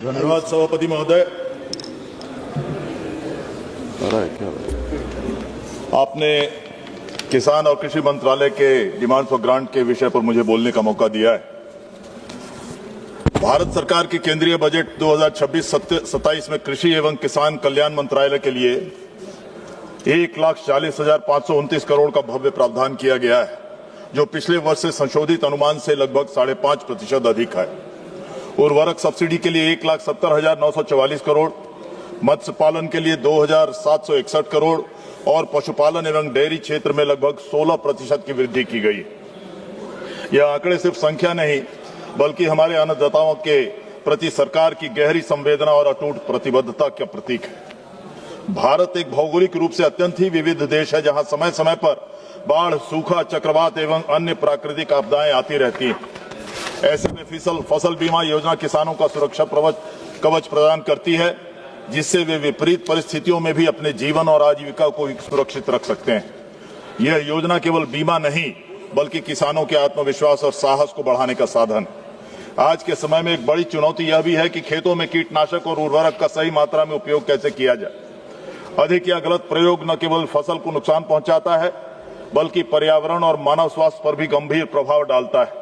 धन्यवाद सभापति महोदय। आपने किसान और कृषि मंत्रालय के डिमांड फॉर ग्रांट के विषय पर मुझे बोलने का मौका दिया है। भारत सरकार के केंद्रीय बजट 2026-27 में कृषि एवं किसान कल्याण मंत्रालय के लिए 1,40,529 करोड़ का भव्य प्रावधान किया गया है, जो पिछले वर्ष से संशोधित अनुमान से लगभग 5.5% अधिक है। उर्वरक सब्सिडी के लिए 1,70,944 करोड़, मत्स्य पालन के लिए 2,761 करोड़ और पशुपालन एवं डेयरी क्षेत्र में लगभग 16% की वृद्धि की गई। यह आंकड़े सिर्फ संख्या नहीं, बल्कि हमारे अन्नदाताओं के प्रति सरकार की गहरी संवेदना और अटूट प्रतिबद्धता का प्रतीक है। भारत एक भौगोलिक रूप से अत्यंत ही विविध देश है, जहां समय समय पर बाढ़, सूखा, चक्रवात एवं अन्य प्राकृतिक आपदाएं आती रहती हैं। ऐसे में फसल बीमा योजना किसानों का सुरक्षा कवच प्रदान करती है, जिससे वे विपरीत परिस्थितियों में भी अपने जीवन और आजीविका को सुरक्षित रख सकते हैं। यह योजना केवल बीमा नहीं, बल्कि किसानों के आत्मविश्वास और साहस को बढ़ाने का साधन। आज के समय में एक बड़ी चुनौती यह भी है कि खेतों में कीटनाशक और उर्वरक का सही मात्रा में उपयोग कैसे किया जाए। अधिक या गलत प्रयोग न केवल फसल को नुकसान पहुंचाता है, बल्कि पर्यावरण और मानव स्वास्थ्य पर भी गंभीर प्रभाव डालता है।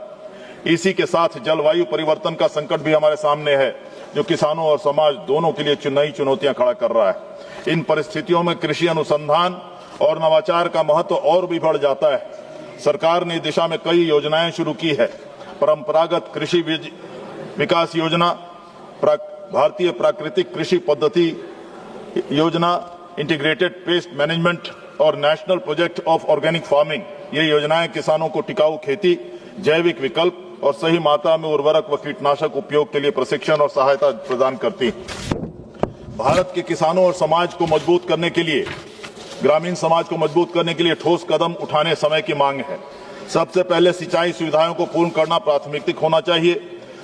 इसी के साथ जलवायु परिवर्तन का संकट भी हमारे सामने है, जो किसानों और समाज दोनों के लिए नई चुनौतियां खड़ा कर रहा है। इन परिस्थितियों में कृषि अनुसंधान और नवाचार का महत्व और भी बढ़ जाता है। सरकार ने दिशा में कई योजनाएं शुरू की है। परंपरागत कृषि विकास योजना, भारतीय प्राकृतिक कृषि पद्धति योजना, इंटीग्रेटेड पेस्ट मैनेजमेंट और national project of organic farming, ये योजनाएं किसानों को टिकाऊ खेती, जैविक विकल्प और सही मात्रा में उर्वरक व कीटनाशक उपयोग के लिए प्रशिक्षण और सहायता प्रदान करती है। भारत के किसानों और समाज को मजबूत करने के लिए, ग्रामीण समाज को मजबूत करने के लिए ठोस कदम उठाने समय की मांग है। सबसे पहले सिंचाई सुविधाओं को पूर्ण करना प्राथमिकता होना चाहिए,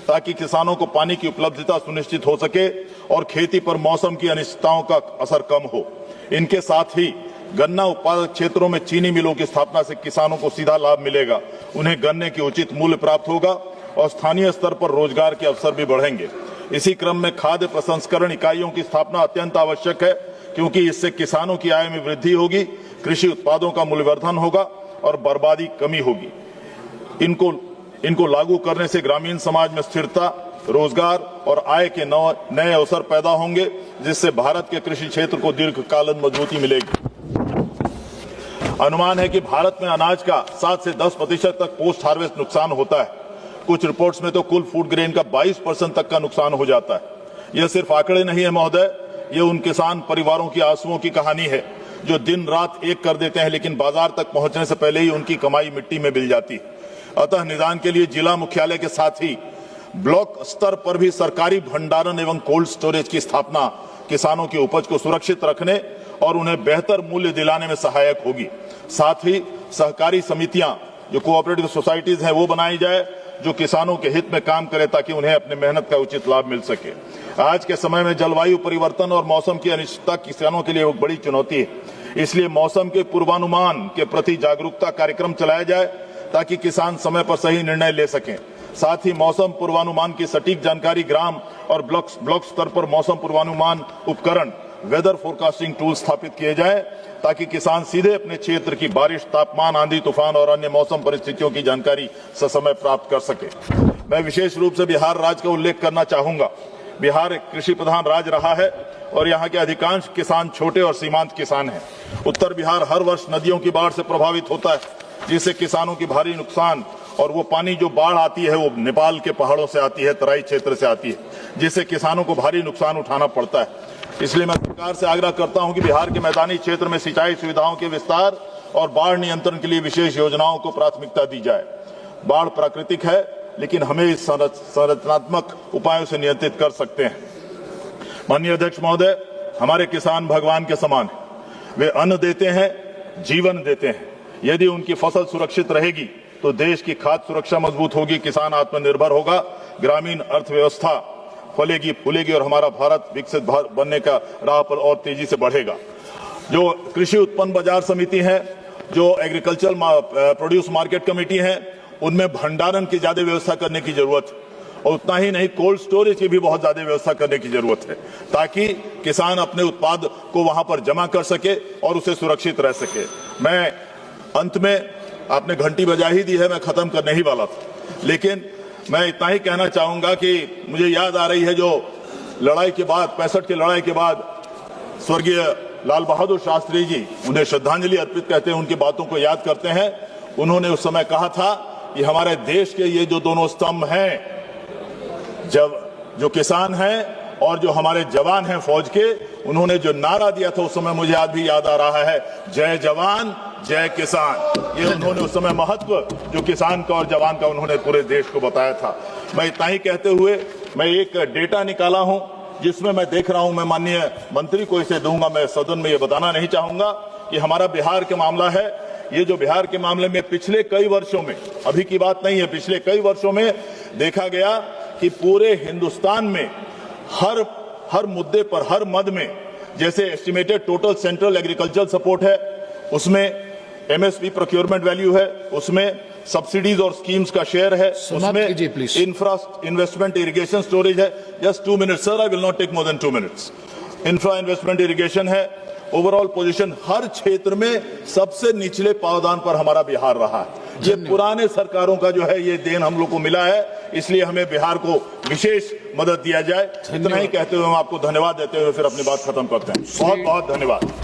ताकि किसानों को पानी की उपलब्धता सुनिश्चित हो सके और खेती पर मौसम की अनिश्चितताओं का असर कम हो। इनके साथ ही गन्ना उत्पादक क्षेत्रों में चीनी मिलों की स्थापना से किसानों को सीधा लाभ मिलेगा, उन्हें गन्ने के उचित मूल्य प्राप्त होगा और स्थानीय स्तर पर रोजगार के अवसर भी बढ़ेंगे। इसी क्रम में खाद्य प्रसंस्करण इकाइयों की स्थापना अत्यंत आवश्यक है, क्योंकि इससे किसानों की आय में वृद्धि होगी, कृषि उत्पादों का मूल्यवर्धन होगा और बर्बादी कमी होगी। इनको लागू करने से ग्रामीण समाज में स्थिरता, रोजगार और आय के नए अवसर पैदा होंगे, जिससे भारत के कृषि क्षेत्र को दीर्घकालीन मजबूती मिलेगी। अनुमान है कि भारत में अनाज का 7 से 10% तक पोस्ट हार्वेस्ट नुकसान होता है। कुछ रिपोर्ट्स में तो कुल फूड ग्रेन का 22% तक का नुकसान हो जाता है। यह सिर्फ आंकड़े नहीं है महोदय, ये उन किसान परिवारों की आंसुओं की कहानी है, जो दिन रात एक कर देते हैं, लेकिन बाजार तक पहुंचने से पहले ही उनकी कमाई मिट्टी में मिल जाती है। अतः निदान के लिए जिला मुख्यालय के साथ ही ब्लॉक स्तर पर भी सरकारी भंडारण एवं कोल्ड स्टोरेज की स्थापना किसानों की उपज को सुरक्षित रखने और उन्हें बेहतर मूल्य दिलाने में सहायक होगी। साथ ही सहकारी समितियां, जो कोऑपरेटिव सोसाइटीज हैं, वो बनाई जाए, जो किसानों के हित में काम करे, ताकि उन्हें अपने मेहनत का उचित लाभ मिल सके। आज के समय में जलवायु परिवर्तन और मौसम की अनिश्चितता किसानों के लिए एक बड़ी चुनौती है। इसलिए मौसम के पूर्वानुमान के प्रति जागरूकता कार्यक्रम चलाया जाए, ताकि किसान समय पर सही निर्णय ले सकें। साथ ही मौसम पूर्वानुमान की सटीक जानकारी ग्राम और ब्लॉक स्तर पर मौसम पूर्वानुमान उपकरण, वेदर फोरकास्टिंग टूल स्थापित किए जाए, ताकि किसान सीधे अपने क्षेत्र की बारिश, तापमान, आंधी तूफान और अन्य मौसम परिस्थितियों की जानकारी ससमय प्राप्त कर सके। मैं विशेष रूप से बिहार राज्य का उल्लेख करना चाहूंगा। बिहार एक कृषि प्रधान राज्य रहा है और यहाँ के अधिकांश किसान छोटे और सीमांत किसान हैं। उत्तर बिहार हर वर्ष नदियों की बाढ़ से प्रभावित होता है, जिससे किसानों की भारी नुकसान, और वो पानी जो बाढ़ आती है वो नेपाल के पहाड़ों से आती है, तराई क्षेत्र से आती है, जिससे किसानों को भारी नुकसान उठाना पड़ता है। इसलिए मैं सरकार से आग्रह करता हूं कि बिहार के मैदानी क्षेत्र में सिंचाई सुविधाओं के विस्तार और बाढ़ नियंत्रण के लिए विशेष योजनाओं को प्राथमिकता दी जाए। बाढ़ प्राकृतिक है, लेकिन हमें इस संरचनात्मक उपायों से नियंत्रित कर सकते हैं। माननीय अध्यक्ष महोदय, हमारे किसान भगवान के समान हैं। वे अन्न देते हैं, जीवन देते हैं। यदि उनकी फसल सुरक्षित रहेगी तो देश की खाद्य सुरक्षा मजबूत होगी, किसान आत्मनिर्भर होगा, ग्रामीण अर्थव्यवस्था फलेगी फूलेगी और हमारा भारत विकसित भारत बनने का राह पर और तेजी से बढ़ेगा। जो कृषि उत्पन्न बाजार समिति है, जो एग्रीकल्चर प्रोड्यूस मार्केट कमेटी है, उनमें भंडारण की ज्यादा व्यवस्था करने की जरूरत है। और उतना ही नहीं, कोल्ड स्टोरेज की भी बहुत ज्यादा व्यवस्था करने की जरूरत है, ताकि किसान अपने उत्पाद को वहां पर जमा कर सके और उसे सुरक्षित रह सके। मैं अंत में, आपने घंटी बजा ही दी है, मैं खत्म करने ही वाला था, लेकिन मैं इतना ही कहना चाहूंगा कि मुझे याद आ रही है जो लड़ाई के बाद, 65 की लड़ाई के बाद स्वर्गीय लाल बहादुर शास्त्री जी, उन्हें श्रद्धांजलि अर्पित कहते हैं, उनकी बातों को याद करते हैं। उन्होंने उस समय कहा था कि हमारे देश के ये जो दोनों स्तंभ हैं, जब जो किसान हैं और जो हमारे जवान हैं फौज के, उन्होंने जो नारा दिया था उस समय मुझे आज भी याद आ रहा है, जय जवान जय किसान। ये उन्होंने उस समय महत्व जो किसान का और जवान का उन्होंने पूरे देश को बताया था। मैं इतना ही कहते हुए मैं एक डेटा निकाला हूं, जिसमें मैं देख रहा हूं, मैं माननीय मंत्री को इसे दूंगा, मैं सदन में ये बताना नहीं चाहूंगा कि हमारा बिहार के मामला है। ये जो बिहार के मामले में पिछले कई वर्षों में, अभी की बात नहीं है, पिछले कई वर्षों में देखा गया कि पूरे हिंदुस्तान में हर मुद्दे पर, हर मद में, जैसे estimated total central agriculture support है, उसमें एमएसपी प्रोक्योरमेंट वैल्यू है, उसमें सब्सिडीज और स्कीम्स का शेयर है, उसमें इंफ्रा इन्वेस्टमेंट इरिगेशन स्टोरेज है। Just 2 minutes sir, I will not take more than 2 minutes. Infra investment irrigation है। ओवरऑल पोजीशन हर क्षेत्र में सबसे निचले पावदान पर हमारा बिहार रहा है। ये पुराने सरकारों का जो है ये देन हम लोग को मिला है, इसलिए हमें बिहार को विशेष मदद दिया जाए। इतना ही कहते हुए हम आपको धन्यवाद देते हुए फिर अपनी बात खत्म करते हैं। बहुत बहुत धन्यवाद।